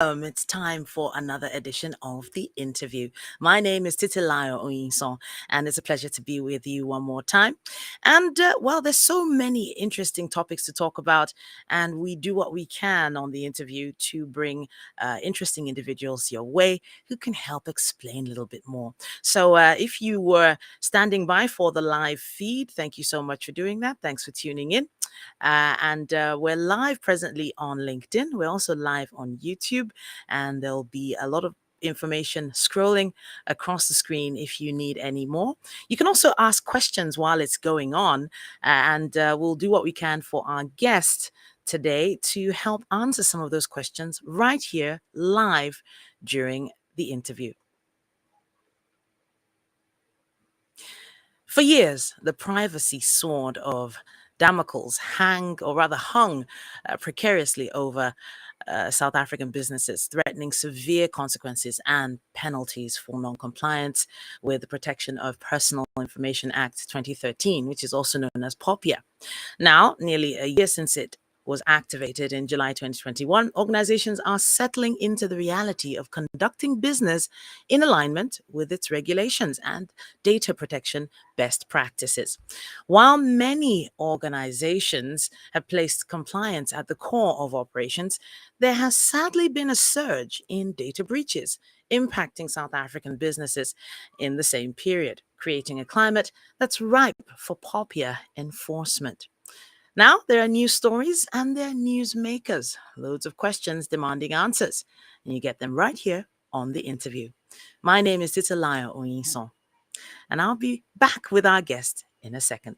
It's time for another edition of The Interview. My name is Titilayo Oyinsan, and it's a pleasure to be with you one more time. And there's so many interesting topics to talk about, and we do what we can on The Interview to bring interesting individuals your way who can help explain a little bit more. So if you were standing by for the live feed, thank you so much for doing that. Thanks for tuning in. And we're live presently on LinkedIn. We're also live on YouTube, and there'll be a lot of information scrolling across the screen if you need any more. You can also ask questions while it's going on, and we'll do what we can for our guest today to help answer some of those questions right here live during the interview. For years, the privacy sword of Damocles hung precariously over South African businesses, threatening severe consequences and penalties for non-compliance with the Protection of Personal Information Act 2013, which is also known as POPIA. Now, nearly a year since it was activated in July 2021, organizations are settling into the reality of conducting business in alignment with its regulations and data protection best practices. While many organizations have placed compliance at the core of operations, there has sadly been a surge in data breaches impacting South African businesses in the same period, creating a climate that's ripe for POPIA enforcement. Now, there are news stories and there are news makers. Loads of questions demanding answers. And you get them right here on The Interview. My name is Titilayo Oyinsan, and I'll be back with our guest in a second.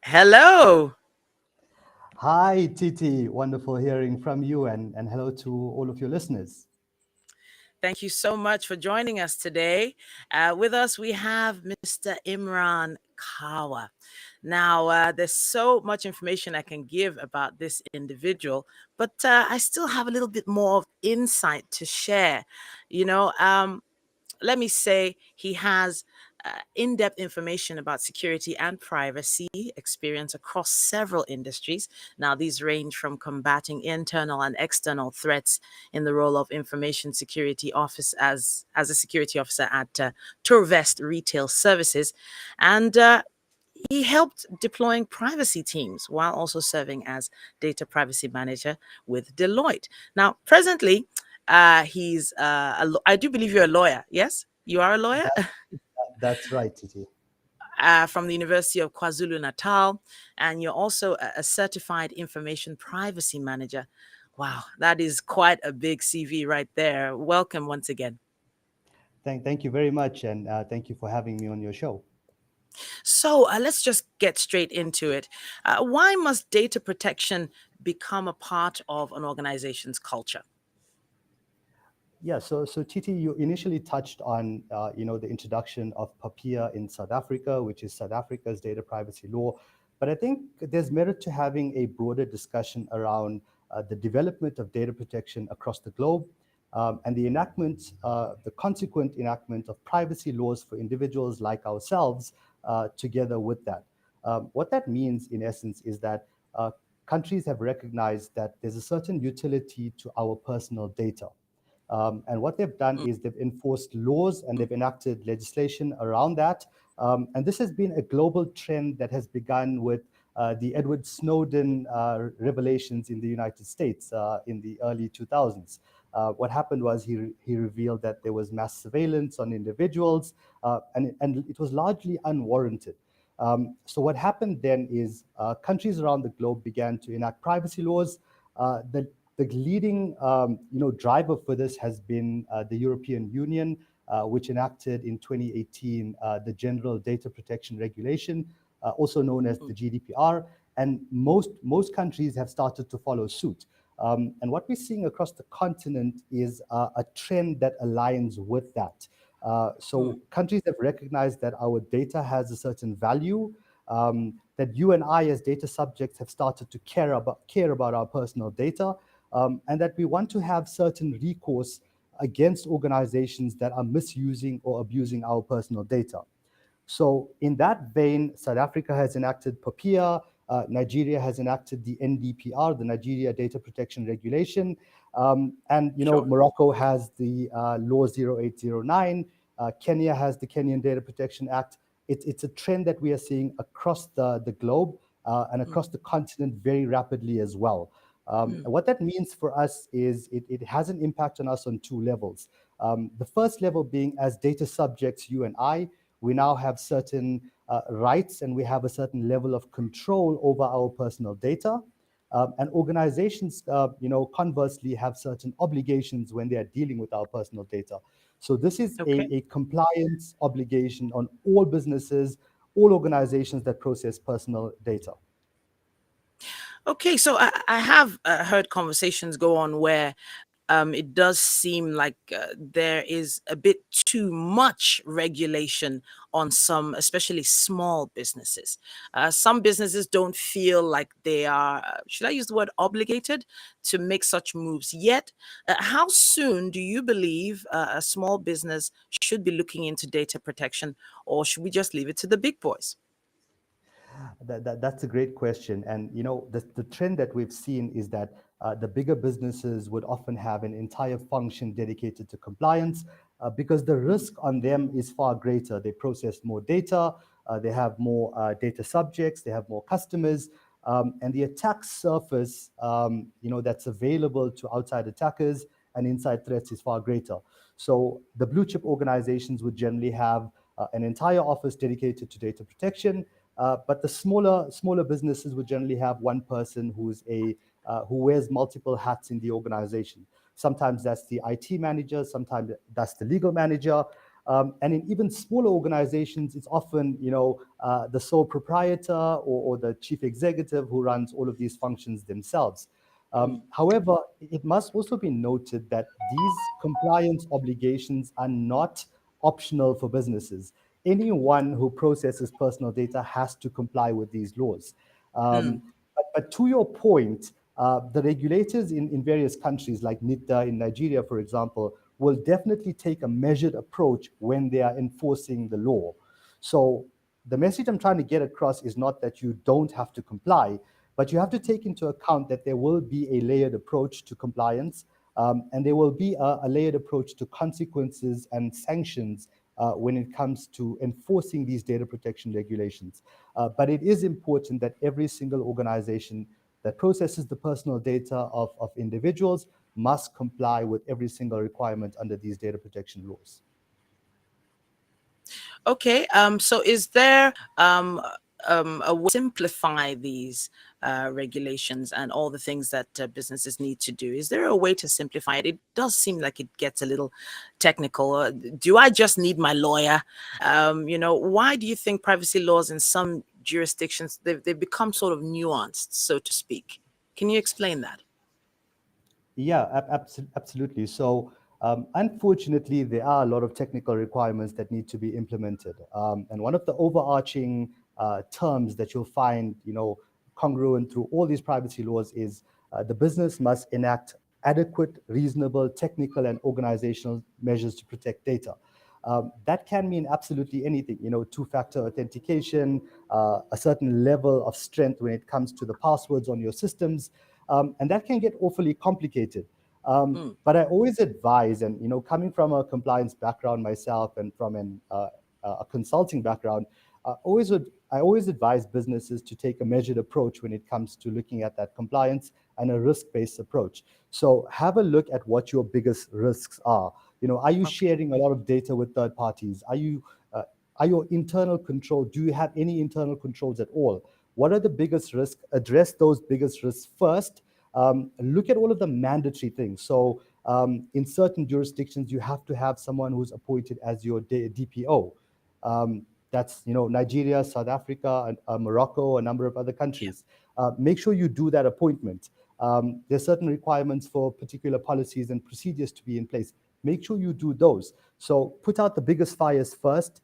Hello. Hi, Titi. Wonderful hearing from you, and hello to all of your listeners. Thank you so much for joining us today. With us, we have Mr. Imraan Kharwa. Now, there's so much information I can give about this individual, but I still have a little bit more of insight to share. You know, let me say he has in-depth information about security and privacy experience across several industries. Now, these range from combating internal and external threats in the role of information security office as a security officer at Turvest Retail Services, and he helped deploying privacy teams while also serving as data privacy manager with Deloitte. Now, presently, I do believe you're a lawyer. Yes, you are a lawyer. That, that's right, Titi. From the University of KwaZulu Natal, and you're also a certified information privacy manager. Wow, that is quite a big CV right there. Welcome once again. Thank you very much, and thank you for having me on your show. So let's just get straight into it. Why must data protection become a part of an organization's culture? Yeah, so Titi, you initially touched on, the introduction of POPIA in South Africa, which is South Africa's data privacy law. But I think there's merit to having a broader discussion around the development of data protection across the globe, and the consequent enactment of privacy laws for individuals like ourselves, together with that. What that means, in essence, is that countries have recognized that there's a certain utility to our personal data. And what they've done is they've enforced laws and they've enacted legislation around that. And this has been a global trend that has begun with the Edward Snowden revelations in the United States in the early 2000s. What happened was he revealed that there was mass surveillance on individuals, and it was largely unwarranted. So what happened then is countries around the globe began to enact privacy laws. The leading driver for this has been the European Union, which enacted in 2018 the General Data Protection Regulation, also known as the GDPR, and most countries have started to follow suit. And what we're seeing across the continent is a trend that aligns with that. So countries have recognized that our data has a certain value, that you and I as data subjects have started to care about our personal data, and that we want to have certain recourse against organizations that are misusing or abusing our personal data. So in that vein, South Africa has enacted POPIA, Nigeria has enacted the NDPR, the Nigeria Data Protection Regulation, and Sure. Morocco has the Law 0809, Kenya has the Kenyan Data Protection Act. It's a trend that we are seeing across the globe and Mm, across the continent very rapidly as well. mm, And what that means for us is it has an impact on us on two levels. The first level being, as data subjects, you and I, we now have certain rights and we have a certain level of control over our personal data. And organizations, conversely, have certain obligations when they are dealing with our personal data. So this is okay. a compliance obligation on all businesses, all organizations that process personal data. Okay, so I have heard conversations go on where it does seem like there is a bit too much regulation on some, especially small businesses. Some businesses don't feel like they are, should I use the word obligated to make such moves yet? How soon do you believe a small business should be looking into data protection, or should we just leave it to the big boys? That's a great question. And the trend that we've seen is that the bigger businesses would often have an entire function dedicated to compliance because the risk on them is far greater. They process more data, they have more data subjects, they have more customers, and the attack surface, that's available to outside attackers and inside threats is far greater. So the blue chip organizations would generally have an entire office dedicated to data protection, but the smaller businesses would generally have one person who wears multiple hats in the organization. Sometimes that's the IT manager, sometimes that's the legal manager, and in even smaller organizations, it's often the sole proprietor or the chief executive who runs all of these functions themselves. Mm, However, it must also be noted that these compliance obligations are not optional for businesses. Anyone who processes personal data has to comply with these laws. mm, But to your point, the regulators in various countries, like NITA in Nigeria, for example, will definitely take a measured approach when they are enforcing the law. So the message I'm trying to get across is not that you don't have to comply, but you have to take into account that there will be a layered approach to compliance, and there will be a layered approach to consequences and sanctions when it comes to enforcing these data protection regulations. But it is important that every single organization that processes the personal data of individuals must comply with every single requirement under these data protection laws. okay. So is there a way to simplify these regulations and all the things that businesses need to do? Is there a way to simplify it? It does seem like it gets a little technical. Do I just need my lawyer? Why do you think privacy laws in some jurisdictions they've become sort of nuanced, so to speak? Can you explain that? Yeah, absolutely. So, unfortunately, there are a lot of technical requirements that need to be implemented. And one of the overarching terms that you'll find, congruent through all these privacy laws is the business must enact adequate, reasonable, technical, and organizational measures to protect data. That can mean absolutely anything, two-factor authentication, a certain level of strength when it comes to the passwords on your systems, and that can get awfully complicated. Mm, But I always advise, and coming from a compliance background myself and from a consulting background, I always advise businesses to take a measured approach when it comes to looking at that compliance and a risk-based approach. So have a look at what your biggest risks are. Are you okay. sharing a lot of data with third parties? Are your internal control? Do you have any internal controls at all? What are the biggest risks? Address those biggest risks first. Look at all of the mandatory things. So in certain jurisdictions, you have to have someone who's appointed as your DPO. That's Nigeria, South Africa, and Morocco, a number of other Yeah. countries. Make sure you do that appointment. There's certain requirements for particular policies and procedures to be in place. Make sure you do those. So put out the biggest fires first.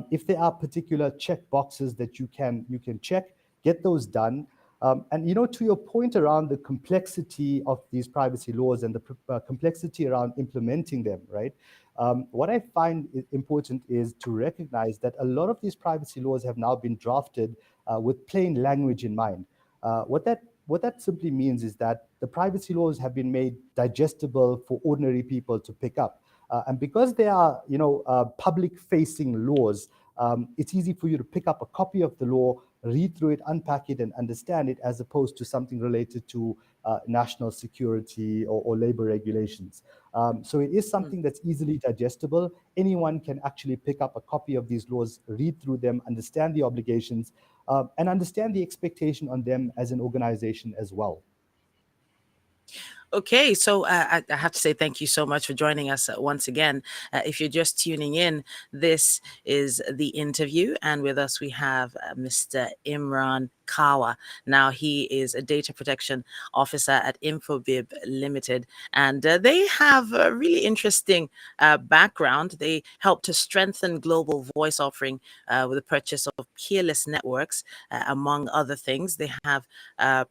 If there are particular check boxes that you can check, get those done. And to your point around the complexity of these privacy laws and the complexity around implementing them, right? What I find important is to recognize that a lot of these privacy laws have now been drafted with plain language in mind. What that simply means is that the privacy laws have been made digestible for ordinary people to pick up. And because they are, public-facing laws, it's easy for you to pick up a copy of the law, read through it, unpack it, and understand it, as opposed to something related to national security or labor regulations. So it is Mm. something that's easily digestible. Anyone can actually pick up a copy of these laws, read through them, understand the obligations, and understand the expectation on them as an organization as well. Okay, so I have to say thank you so much for joining us once again. If you're just tuning in, this is the interview, and with us we have Mr. Imraan Kharwa. Now, he is a data protection officer at Infobip Limited, and they have a really interesting background. They help to strengthen global voice offering with the purchase of peerless networks, among other things. They have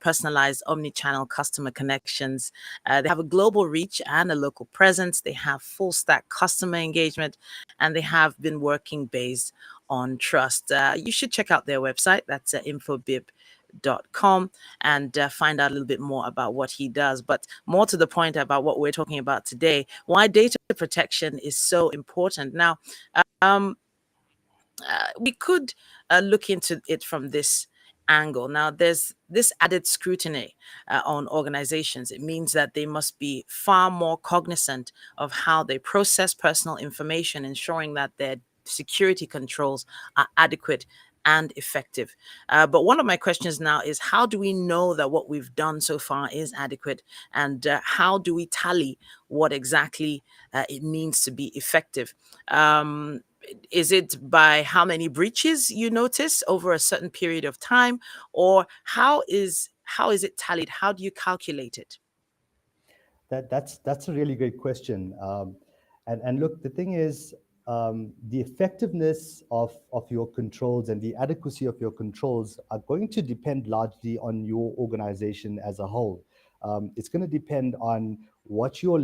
personalized omni-channel customer connections. They have a global reach and a local presence. They have full stack customer engagement, and they have been working based on trust. You should check out their website. That's infobip.com, and find out a little bit more about what he does. But more to the point about what we're talking about today, why data protection is so important. Now, um, we could look into it from this angle. Now, there's this added scrutiny on organizations. It means that they must be far more cognizant of how they process personal information, ensuring that their security controls are adequate and effective. But one of my questions now is, how do we know that what we've done so far is adequate? And how do we tally what exactly it means to be effective? Is it by how many breaches you notice over a certain period of time, or how is it tallied? How do you calculate it? That's a really great question. And look, the thing is, the effectiveness of your controls and the adequacy of your controls are going to depend largely on your organization as a whole. It's going to depend on what your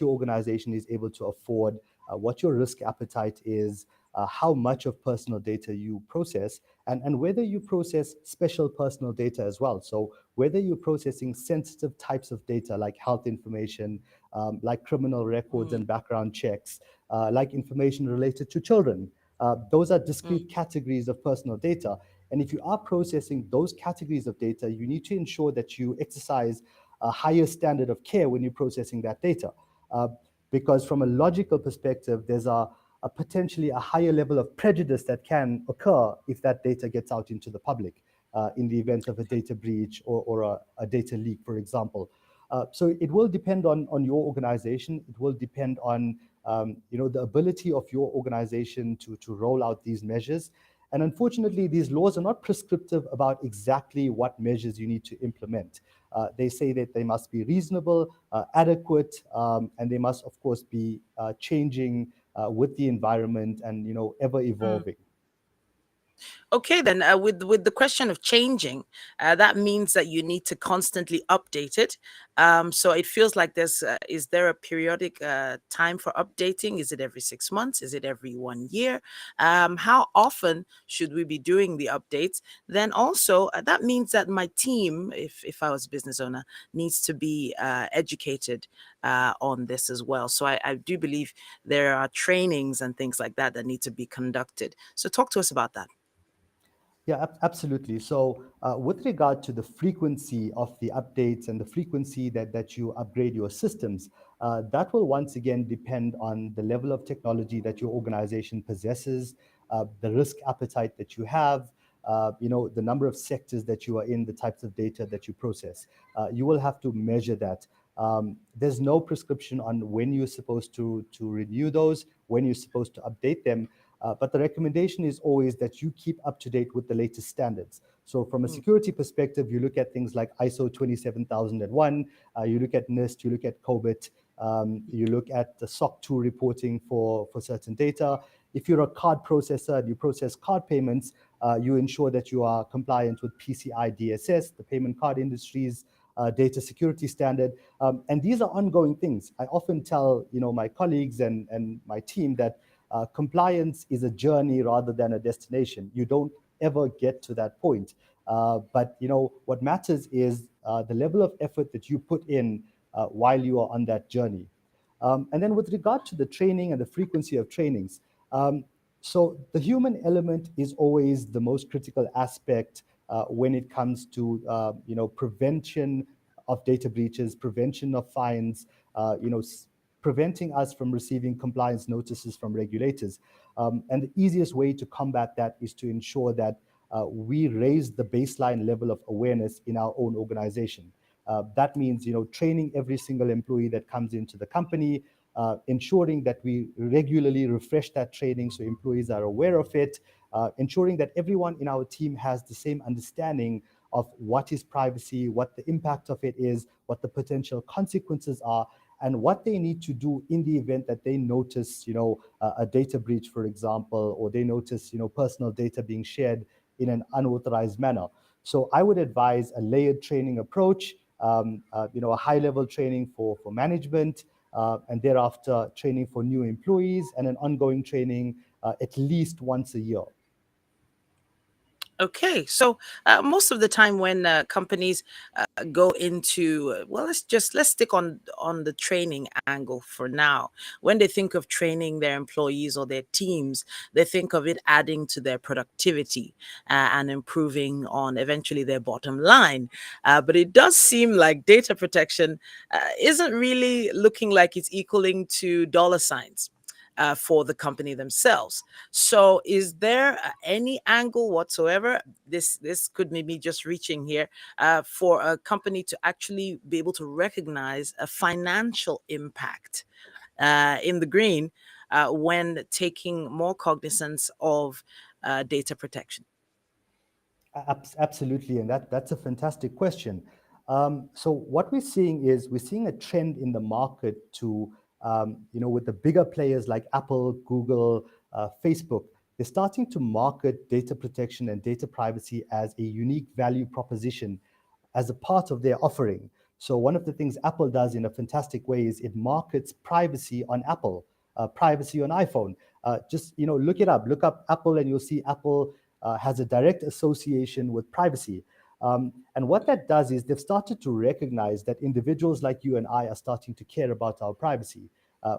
organization is able to afford, what your risk appetite is, how much of personal data you process, and whether you process special personal data as well. So whether you're processing sensitive types of data like health information, like criminal records Mm, and background checks, like information related to children. Those are mm, discrete categories of personal data. And if you are processing those categories of data, you need to ensure that you exercise a higher standard of care when you're processing that data. Uh, because from a logical perspective, there's a potentially a higher level of prejudice that can occur if that data gets out into the public in the event of a data breach or a data leak, for example. So it will depend on your organization. It will depend on the ability of your organization to roll out these measures. And unfortunately, these laws are not prescriptive about exactly what measures you need to implement. They say that they must be reasonable, adequate, and they must, of course, be changing with the environment and ever mm. evolving. Okay, then with the question of changing, that means that you need to constantly update it. So it feels like there's is there a periodic time for updating? Is it every 6 months? Is it every 1 year? How often should we be doing the updates? Then also that means that my team, if I was a business owner, needs to be educated on this as well. So I do believe there are trainings and things like that that need to be conducted. So talk to us about that. Yeah, absolutely. So, with regard to the frequency of the updates and the frequency that you upgrade your systems, that will once again depend on the level of technology that your organization possesses, the risk appetite that you have, the number of sectors that you are in, the types of data that you process. You will have to measure that. There's no prescription on when you're supposed to renew those, when you're supposed to update them. But the recommendation is always that you keep up to date with the latest standards. So from a Mm, security perspective, you look at things like ISO 27001, you look at NIST, you look at COBIT, you look at the SOC 2 reporting for certain data. If you're a card processor and you process card payments, You ensure that you are compliant with PCI DSS, the payment card industry's data security standard. And these are ongoing things. I often tell my colleagues and my team that compliance is a journey rather than a destination. You don't ever get to that point. But what matters is the level of effort that you put in while you are on that journey. And then with regard to the training and the frequency of trainings, so the human element is always the most critical aspect when it comes to prevention of data breaches, prevention of fines, preventing us from receiving compliance notices from regulators. And the easiest way to combat that is to ensure that we raise the baseline level of awareness in our own organization. That means, training every single employee that comes into the company, ensuring that we regularly refresh that training so employees are aware of it, ensuring that everyone in our team has the same understanding of what is privacy, what the impact of it is, what the potential consequences are, and what they need to do in the event that they notice, a data breach, for example, or they notice, personal data being shared in an unauthorized manner. So I would advise a layered training approach, a high-level training for management, and thereafter training for new employees, and an ongoing training at least once a year. Okay, so most of the time when companies go into well, let's stick on the training angle for now. When they think of training their employees or their teams, they think of it adding to their productivity and improving on eventually their bottom line. But it does seem like data protection isn't really looking like it's equaling to dollar signs for the company themselves. So, is there any angle whatsoever? This could maybe just reaching here for a company to actually be able to recognize a financial impact in the green when taking more cognizance of data protection. Absolutely, and that's a fantastic question. So what we're seeing is we're seeing a trend in the market to, with the bigger players like Apple, Google, Facebook, they're starting to market data protection and data privacy as a unique value proposition as a part of their offering. So one of the things Apple does in a fantastic way is it markets privacy on Apple, privacy on iPhone. Just look it up. Look up Apple, and you'll see Apple has a direct association with privacy. And what that does is they've started to recognize that individuals like you and I are starting to care about our privacy.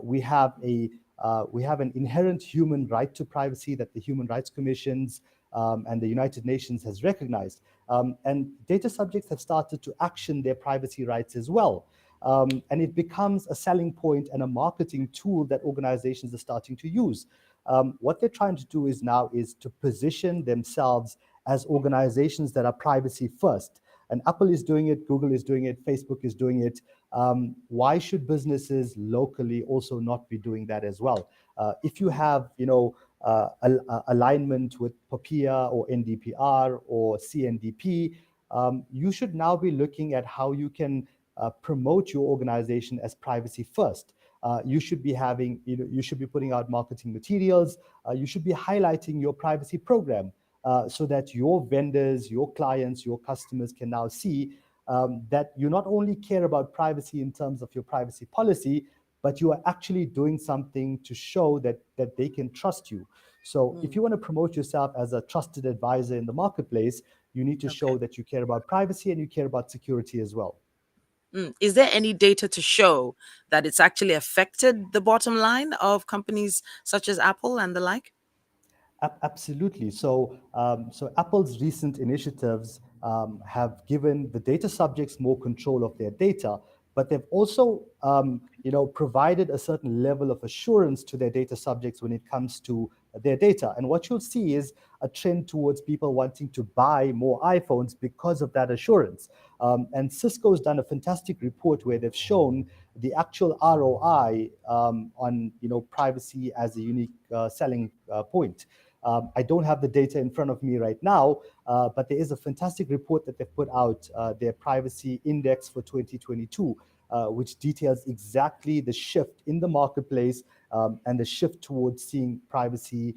We have an inherent human right to privacy that the Human Rights Commissions and the United Nations has recognized. And data subjects have started to action their privacy rights as well. And it becomes a selling point and a marketing tool that organizations are starting to use. What they're trying to do is to position themselves as organizations that are privacy first. And Apple is doing it, Google is doing it, Facebook is doing it. Why should businesses locally also not be doing that as well? If you have, alignment with POPIA or NDPR or CNDP, you should now be looking at how you can promote your organization as privacy first. You should be having, you should be putting out marketing materials. You should be highlighting your privacy program so that your vendors, your clients, your customers can now see that you not only care about privacy in terms of your privacy policy, but you are actually doing something to show that they can trust you. So if you want to promote yourself as a trusted advisor in the marketplace, you need to Okay. show that you care about privacy and you care about security as well. Is there any data to show that it's actually affected the bottom line of companies such as Apple and the like? Absolutely. So Apple's recent initiatives have given the data subjects more control of their data, but they've also, provided a certain level of assurance to their data subjects when it comes to their data. And what you'll see is a trend towards people wanting to buy more iPhones because of that assurance. And Cisco's done a fantastic report where they've shown the actual ROI on, privacy as a unique selling point. I don't have the data in front of me right now, but there is a fantastic report that they've put out, their privacy index for 2022, which details exactly the shift in the marketplace and the shift towards seeing privacy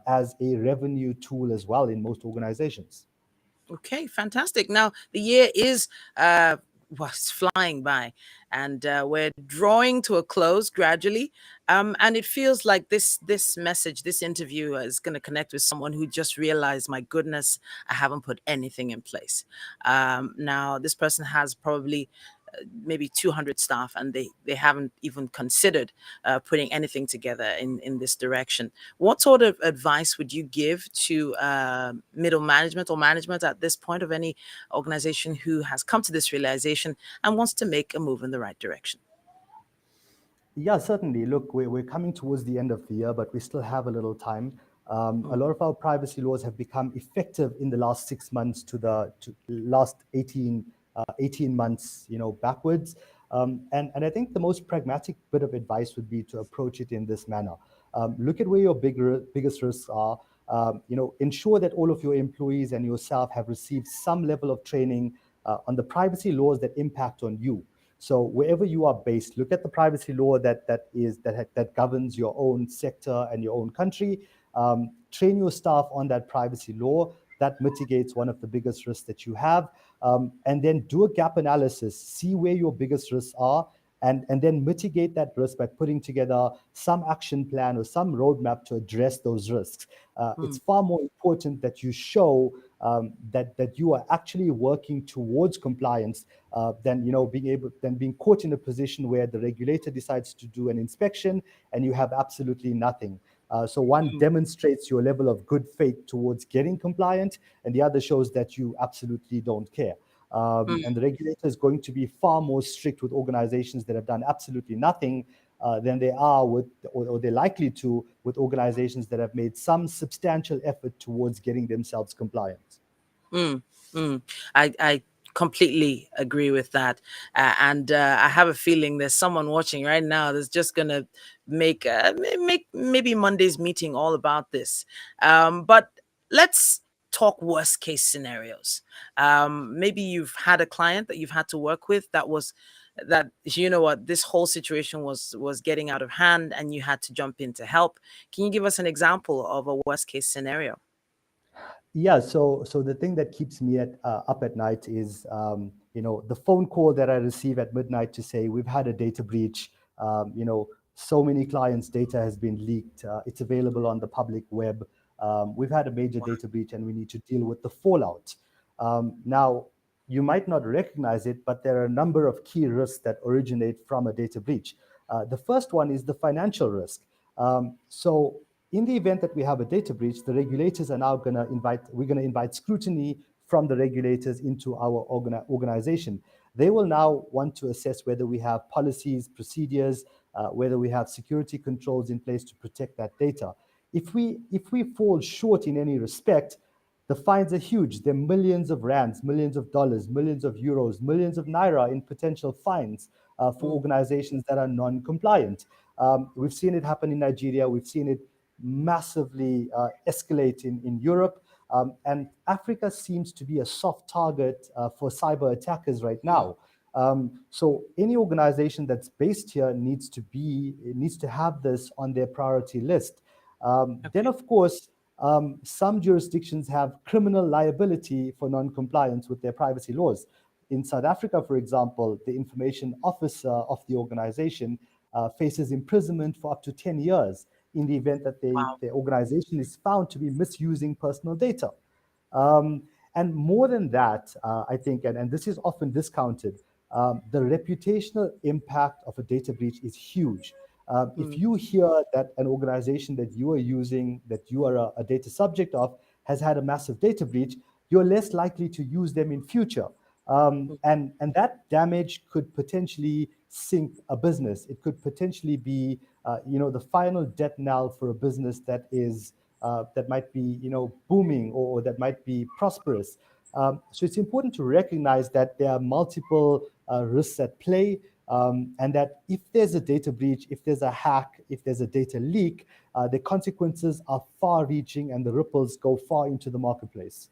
as a revenue tool as well in most organizations. Okay, fantastic. Now the year is was flying by, and we're drawing to a close gradually. And it feels like this message, this interview, is going to connect with someone who just realized, my goodness, I haven't put anything in place. Now this person has probably maybe 200 staff, and they haven't even considered putting anything together in this direction. What sort of advice would you give to middle management or management at this point of any organization who has come to this realization and wants to make a move in the right direction? Yeah, certainly. Look, we're coming towards the end of the year, but we still have a little time. A Mm, lot of our privacy laws have become effective in the last 6 months to last 18 months, backwards. And I think the most pragmatic bit of advice would be to approach it in this manner. Look at where your biggest risks are. Ensure that all of your employees and yourself have received some level of training on the privacy laws that impact on you. So wherever you are based, look at the privacy law that governs your own sector and your own country. Train your staff on that privacy law. That mitigates one of the biggest risks that you have. And then do a gap analysis, see where your biggest risks are, and then mitigate that risk by putting together some action plan or some roadmap to address those risks. It's mm, far more important that you show that you are actually working towards compliance than being caught in a position where the regulator decides to do an inspection and you have absolutely nothing. So one mm, demonstrates your level of good faith towards getting compliant, and the other shows that you absolutely don't care. And mm. the regulator is going to be far more strict with organizations that have done absolutely nothing than they are with, or they're likely to, with organizations that have made some substantial effort towards getting themselves compliant. Mm, mm. I completely agree with that. And I have a feeling there's someone watching right now that's just going to make maybe Monday's meeting all about this. But let's talk worst case scenarios. Maybe you've had a client that you've had to work with that, you know what, this whole situation was getting out of hand and you had to jump in to help. Can you give us an example of a worst case scenario? Yeah, so the thing that keeps me up at night is the phone call that I receive at midnight to say we've had a data breach. So many clients' data has been leaked. It's available on the public web. We've had a major data breach, and we need to deal with the fallout. Now, you might not recognize it, but there are a number of key risks that originate from a data breach. The first one is the financial risk. So in the event that we have a data breach, the regulators are now we're going to invite scrutiny from the regulators into our organization. They will now want to assess whether we have policies, procedures, whether we have security controls in place to protect that data. If we fall short in any respect, the fines are huge. They're millions of rands, millions of dollars, millions of euros, millions of naira in potential fines for Mm, organizations that are non-compliant. We've seen it happen in Nigeria. We've seen it massively escalate in Europe. And Africa seems to be a soft target for cyber attackers right mm. now. So any organization that's based here needs to have this on their priority list. Then, Okay. of course, some jurisdictions have criminal liability for non-compliance with their privacy laws. In South Africa, for example, the information officer of the organization faces imprisonment for up to 10 years in the event that Wow. the organization is found to be misusing personal data. Um, and more than that, I think, and this is often discounted, the reputational impact of a data breach is huge. If Mm, you hear that an organization that you are using, that you are a data subject of, has had a massive data breach, you're less likely to use them in future. mm, And that damage could potentially sink a business. It could potentially be, the final death knell for a business that might be, booming, or that might be prosperous. So it's important to recognize that there are multiple risks at play, and that if there's a data breach, if there's a hack, if there's a data leak, the consequences are far-reaching and the ripples go far into the marketplace.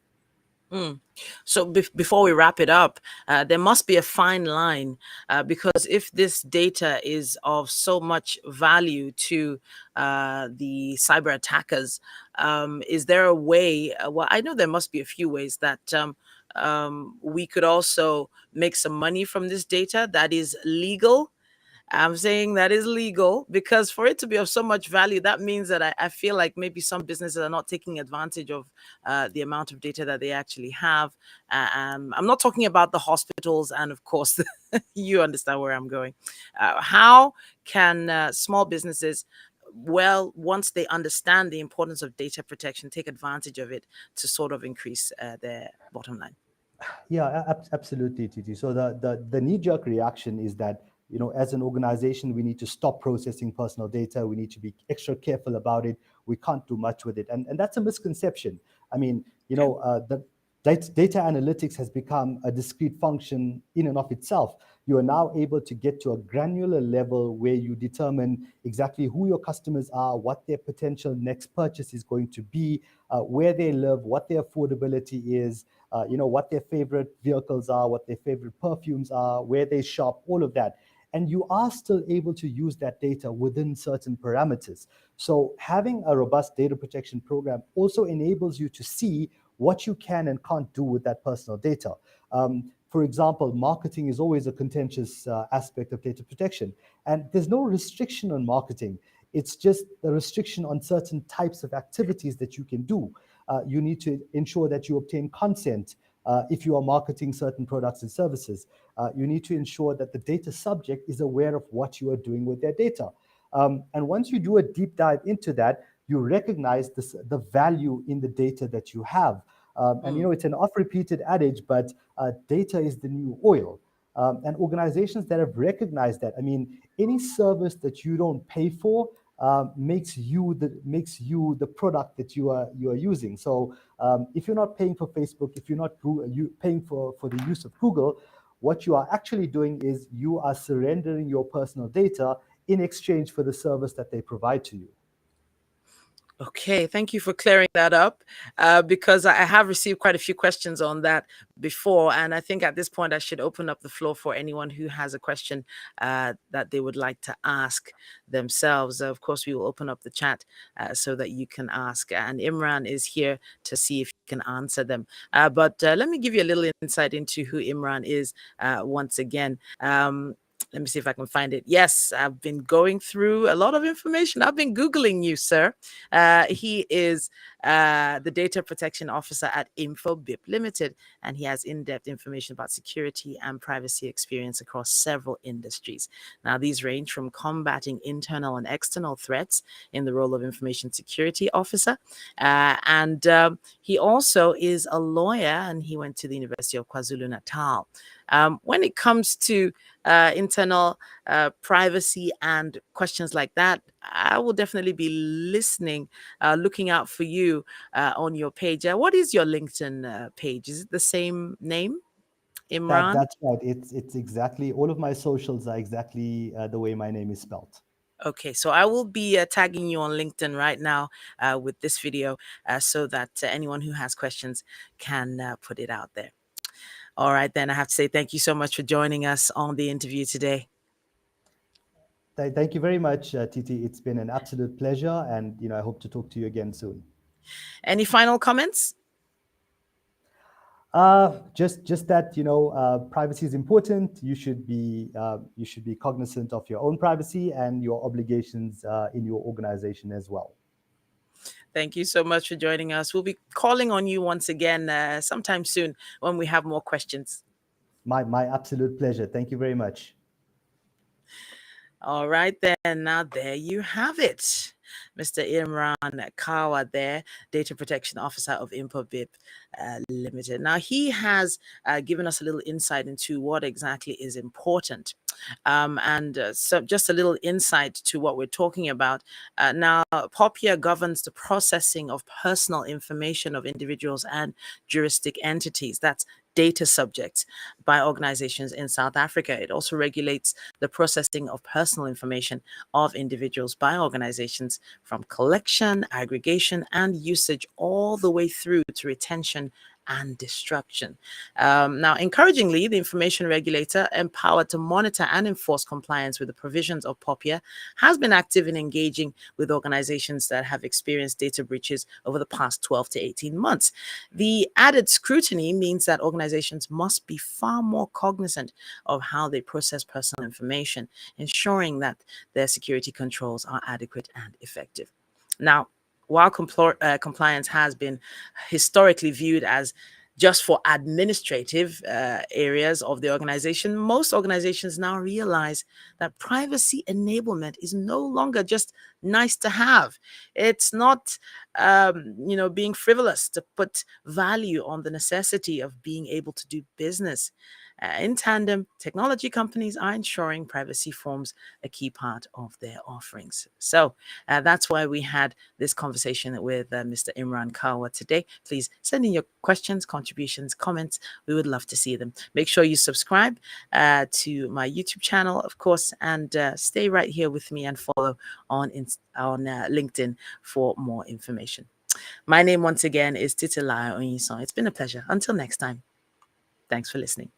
Mm. So before we wrap it up, there must be a fine line because if this data is of so much value to the cyber attackers, is there a way? Well, I know there must be a few ways that we could also make some money from this data that is legal. I'm saying that is legal because for it to be of so much value, that means that I feel like maybe some businesses are not taking advantage of the amount of data that they actually have. I'm not talking about the hospitals, and of course, you understand where I'm going. How can small businesses, well, once they understand the importance of data protection, take advantage of it to sort of increase their bottom line? Yeah, absolutely, Titi. So the knee-jerk reaction is that, as an organization, we need to stop processing personal data. We need to be extra careful about it. We can't do much with it, and that's a misconception. I mean, Okay. the data analytics has become a discrete function in and of itself. You are now able to get to a granular level where you determine exactly who your customers are, what their potential next purchase is going to be, where they live, what their affordability is, what their favorite vehicles are, what their favorite perfumes are, where they shop, all of that. And you are still able to use that data within certain parameters. So having a robust data protection program also enables you to see what you can and can't do with that personal data. For example, marketing is always a contentious aspect of data protection, and there's no restriction on marketing. It's just the restriction on certain types of activities that you can do. You need to ensure that you obtain consent if you are marketing certain products and services. You need to ensure that the data subject is aware of what you are doing with their data. And once you do a deep dive into that, you recognize the value in the data that you have. And Mm. it's an oft-repeated adage, but data is the new oil. And organizations that have recognized that, I mean, any service that you don't pay for makes you the product that you are using. So if you're not paying for Facebook, if you're not paying for the use of Google, what you are actually doing is you are surrendering your personal data in exchange for the service that they provide to you. Okay, thank you for clearing that up because I have received quite a few questions on that before. And I think at this point, I should open up the floor for anyone who has a question that they would like to ask themselves. Of course, we will open up the chat so that you can ask. And Imran is here to see if you can answer them. But let me give you a little insight into who Imran is once again. Let me see if I can find it. Yes, I've been going through a lot of information. I've been Googling you, sir. He is the data protection officer at Infobip Limited, and he has in depth information about security and privacy experience across several industries. Now, these range from combating internal and external threats in the role of information security officer. And he also is a lawyer, and he went to the University of KwaZulu Natal. When it comes to internal privacy and questions like that, I will definitely be listening, looking out for you on your page. What is your LinkedIn page? Is it the same name, Imran? That's right. It's exactly, all of my socials are exactly the way my name is spelled. Okay, so I will be tagging you on LinkedIn right now with this video so that anyone who has questions can put it out there. All right, then I have to say thank you so much for joining us on the interview today. Thank you very much, Titi. It's been an absolute pleasure, and I hope to talk to you again soon. Any final comments? Just that privacy is important. You should be cognizant of your own privacy and your obligations in your organization as well. Thank you so much for joining us. We'll be calling on you once again sometime soon when we have more questions. My absolute pleasure. Thank you very much. All right, then. Now, there you have it. Mr. Imran Kharwa there, Data Protection Officer of Infobip Limited. Now, he has given us a little insight into what exactly is important. And so just a little insight to what we're talking about. Now, POPIA governs the processing of personal information of individuals and juristic entities. That's data subjects by organizations in South Africa. It also regulates the processing of personal information of individuals by organizations from collection, aggregation, and usage all the way through to retention and destruction. Now, encouragingly, the information regulator, empowered to monitor and enforce compliance with the provisions of POPIA, has been active in engaging with organizations that have experienced data breaches over the past 12 to 18 months. The added scrutiny means that organizations must be far more cognizant of how they process personal information, ensuring that their security controls are adequate and effective. Now, while compliance has been historically viewed as just for administrative areas of the organization, most organizations now realize that privacy enablement is no longer just nice to have. It's not, being frivolous to put value on the necessity of being able to do business. In tandem, technology companies are ensuring privacy forms a key part of their offerings. So that's why we had this conversation with Mr. Imraan Kharwa today. Please send in your questions, contributions, comments. We would love to see them. Make sure you subscribe to my YouTube channel, of course, and stay right here with me and follow on LinkedIn for more information. My name, once again, is Titilayo Oyinsan. It's been a pleasure. Until next time, thanks for listening.